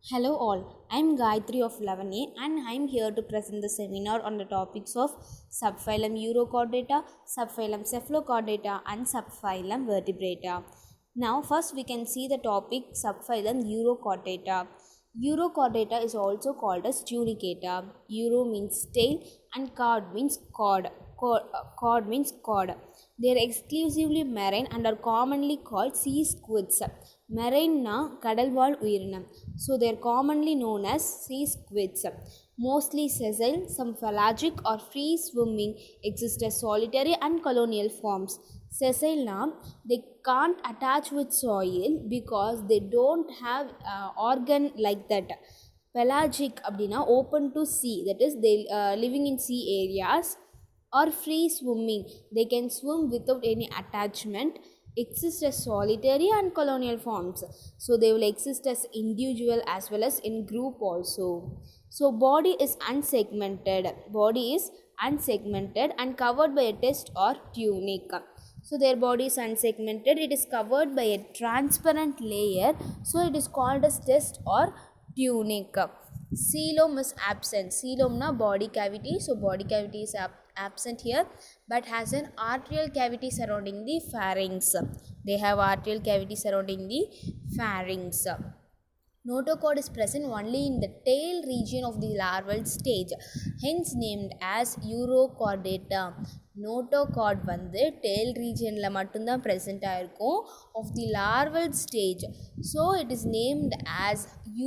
Hello all, I am Gayatri of 11A and I am here to present the seminar on the topics of subphylum Urochordata, subphylum Cephalochordata and subphylum Vertebrata. Now first we can see the topic subphylum Urochordata. Urochordata is also called as tunicata. Euro means tail and chord means cord. Cord means cord. They are exclusively marine and are commonly called sea squids. Marine na கடல்வாழ் உயிரினம். So they are commonly known as sea squids. Mostly sessile, some pelagic or free swimming, exist as solitary and colonial forms. Sessile na they can't attach with soil because they don't have organ like that. Pelagic அப்படின்னா open to sea, that is they living in sea areas, or free swimming, they can swim without any attachment, exist as solitary and colonial forms. So they will exist as individual as well as in group also. So body is unsegmented and covered by a test or tunic. So their body is unsegmented, it is covered by a transparent layer, so it is called as test or tunic. Coelom is absent. Coelom na body cavity, so body cavity is absent here, but has an arterial cavity surrounding the pharynx. They have arterial cavity surrounding the pharynx. Notochord is present only in the tail region of the larval stage, hence named as Urochordata. Notochord வந்து tail regionல மட்டும்தான் present ஆயிருக்கும் of the larval stage, so it is named as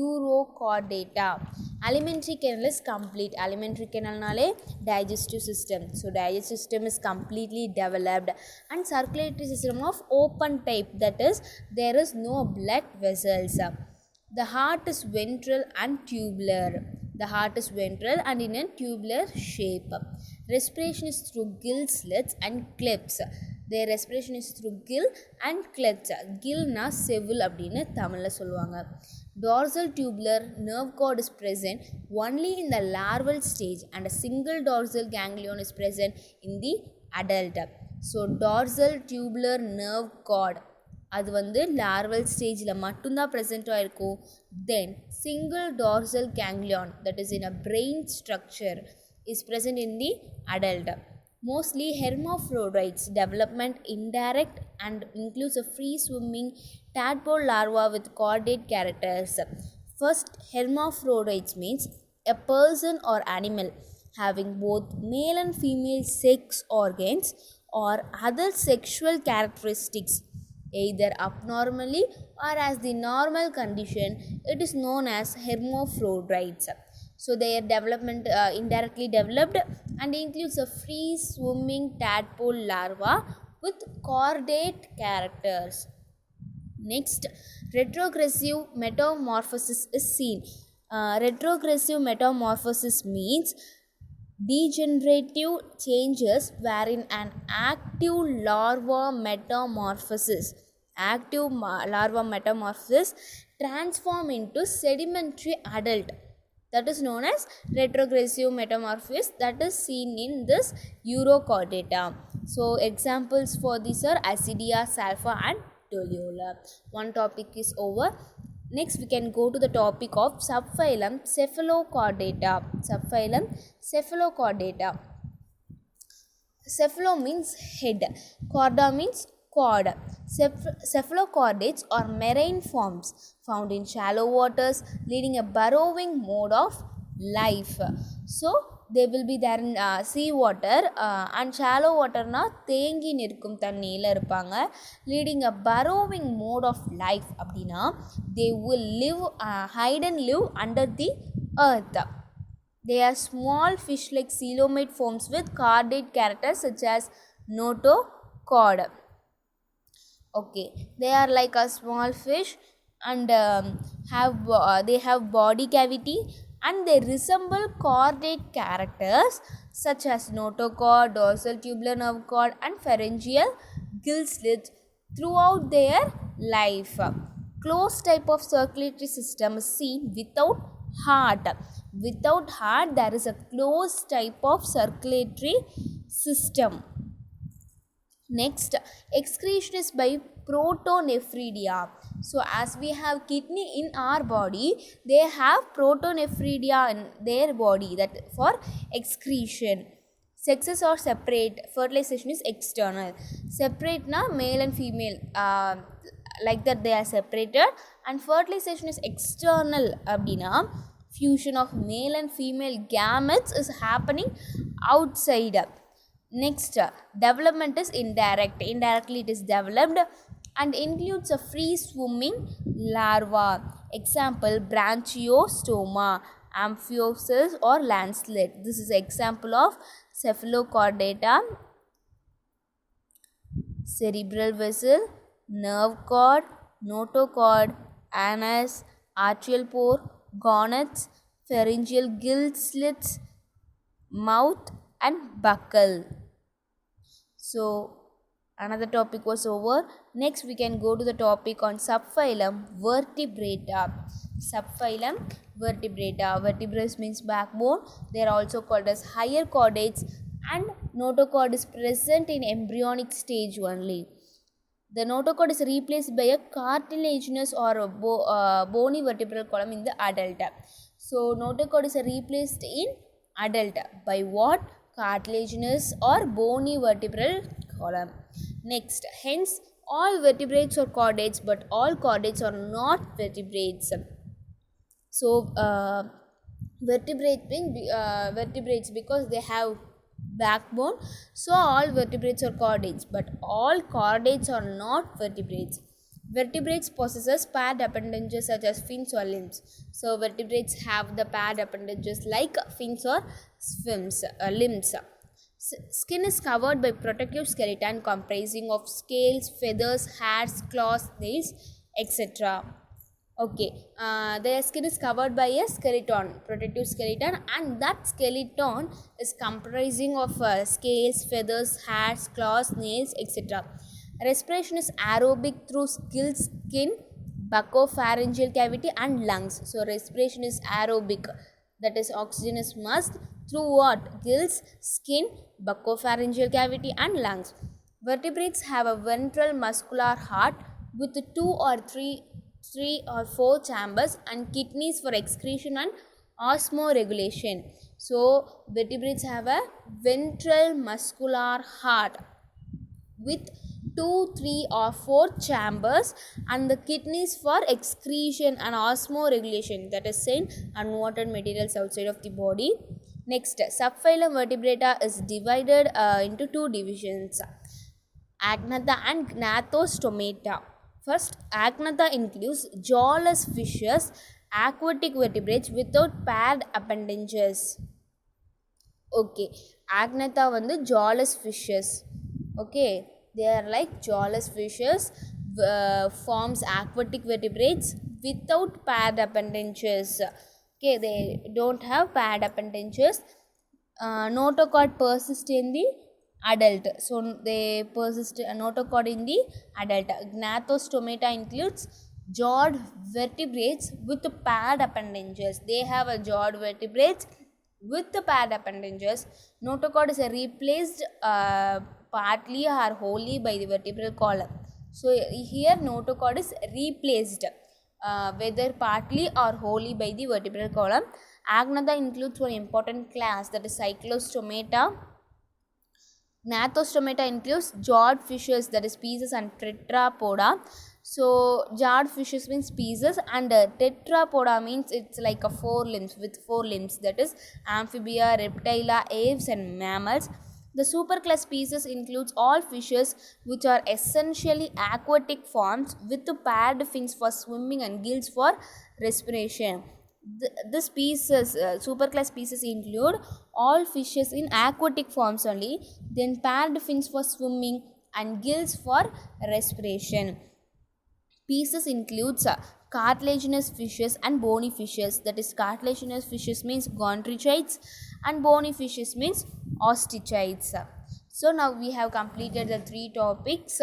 Urochordata. Alimentary canal is complete. Alimentary canal naale digestive system, so digestive system is completely developed, and circulatory system of open type, that is there is no blood vessels. The heart is ventral and tubular. The heart is ventral and in a tubular shape. Respiration is through gill slits and clefts. Their respiration is through gill and clefts. Gill na sevil அப்படினு தமிழ்ல சொல்லுவாங்க. Dorsal tubular nerve cord is present only in the larval stage, and a single dorsal ganglion is present in the adult. So dorsal tubular nerve cord அது வந்து larval ஸ்டேஜில் மட்டும்தான் present ஆகிருக்கும். Then single dorsal ganglion, that is in a brain structure, is present in the adult. Mostly hermaphrodites development indirect and includes a free swimming tadpole larva with chordate characters. First, hermaphrodites means a person or animal having both male and female sex organs or other sexual characteristics, either abnormally or as the normal condition, it is known as hermaphrodites. So their development indirectly developed and includes a free swimming tadpole larva with chordate characters. Next, retrogressive metamorphosis is seen. Retrogressive metamorphosis means degenerative changes wherein an active larva metamorphosis transform into sedimentary adult, that is known as retrogressive metamorphosis, that is seen in this Urochordata. So examples for these are Acidia, Salfa and Toliola. One topic is over. Next we can go to the topic of subphylum Cephalochordata. Subphylum Cephalochordata. Cephalo means head, chorda means cord. Cephalochordates are marine forms found in shallow waters, leading a burrowing mode of life. So they will be there in sea water and shallow water na தேங்கி நிற்கும் தண்ணியில் இருப்பாங்க. leading a burrowing mode of life அப்படின்னா they will live hide and live under the earth. They are small fish like coelomate forms with chordate characters such as notochord. Okay, they are like a small fish and they have body cavity and they resemble chordate characters such as notochord, dorsal tubular nerve cord and pharyngeal gill slits throughout their life. Closed type of circulatory system is seen without heart. Without heart, there is a closed type of circulatory system. Next, excretion is by protonephridia. So as we have kidney in our body, they have protonephridia in their body, that for excretion. Sexes are separate, fertilization is external. Separate na male and female, like that they are separated, and fertilization is external abdina fusion of male and female gametes is happening outside. Next, development is indirect. Indirectly it is developed and includes a free swimming larva. Example, branchiostoma, amphiosis or lancelet. This is example of cephalochordata, cerebral vessel, nerve cord, notochord, anus, arterial pore, gonads, pharyngeal gill slits, mouth and buccal. So another topic was over. Next we can go to the topic on subphylum vertebrata. Subphylum vertebrata. Vertebrates means backbone. They are also called as higher chordates, and notochord is present in embryonic stage only. The notochord is replaced by a cartilaginous or a bony vertebral column in the adult. So notochord is replaced in adult by what? Cartilaginous or bony vertebral column. Next, hence all vertebrates are chordates, but all chordates are not vertebrates. So vertebrates because they have backbone, so all vertebrates are chordates, but all chordates are not vertebrates. Vertebrates possesses paired appendages such as fins or limbs. So vertebrates have the paired appendages like fins or limbs. Skin is covered by protective skeleton comprising of scales, feathers, hairs, claws, nails, etc. Okay, their skin is covered by a skeleton, protective skeleton, and that skeleton is comprising of scales, feathers, hairs, claws, nails, etc. Respiration is aerobic through gills, skin, buccopharyngeal cavity and lungs. So respiration is aerobic, that is oxygen is must through what? Gills, skin, buccopharyngeal cavity and lungs. Vertebrates have a ventral muscular heart with 2 or 3 or 4 chambers and kidneys for excretion and osmoregulation. So vertebrates have a ventral muscular heart with 2, 3 or 4 chambers and the kidneys for excretion and osmoregulation, that is saying unwanted materials outside of the body. Next, subphylum vertebrata is divided into 2 divisions, Agnatha and Gnathostomata. First, Agnatha includes jawless fishes, aquatic vertebrates without paired appendages. Okay, Agnatha vandu jawless fishes. Okay, they are like jawless fishes, forms aquatic vertebrates without paired appendages. Okay, they don't have paired appendages. Notochord persists in the adult, so they persist notochord in the adult. Gnathostomata includes jawed vertebrates with paired appendages. They have a jawed vertebrates with the paired appendages. Notochord is replaced partly or wholly by the vertebral column. So here notochord is replaced whether partly or wholly by the vertebral column. Agnatha includes one important class, that is Cyclostomata. Gnathostomata includes jawed fishes, that is species, and Tetrapoda. So jawed fishes means species and Tetrapoda means it's like a 4 limbs, with 4 limbs, that is amphibia, reptilia, aves and mammals. The superclass species includes all fishes which are essentially aquatic forms with paired fins for swimming and gills for respiration. The species, superclass species include all fishes in aquatic forms only, then paired fins for swimming and gills for respiration. Species includes cartilaginous fishes and bony fishes, that is cartilaginous fishes means chondrichids and bony fishes means osteichthyes. So now we have completed the 3 topics.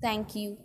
Thank you.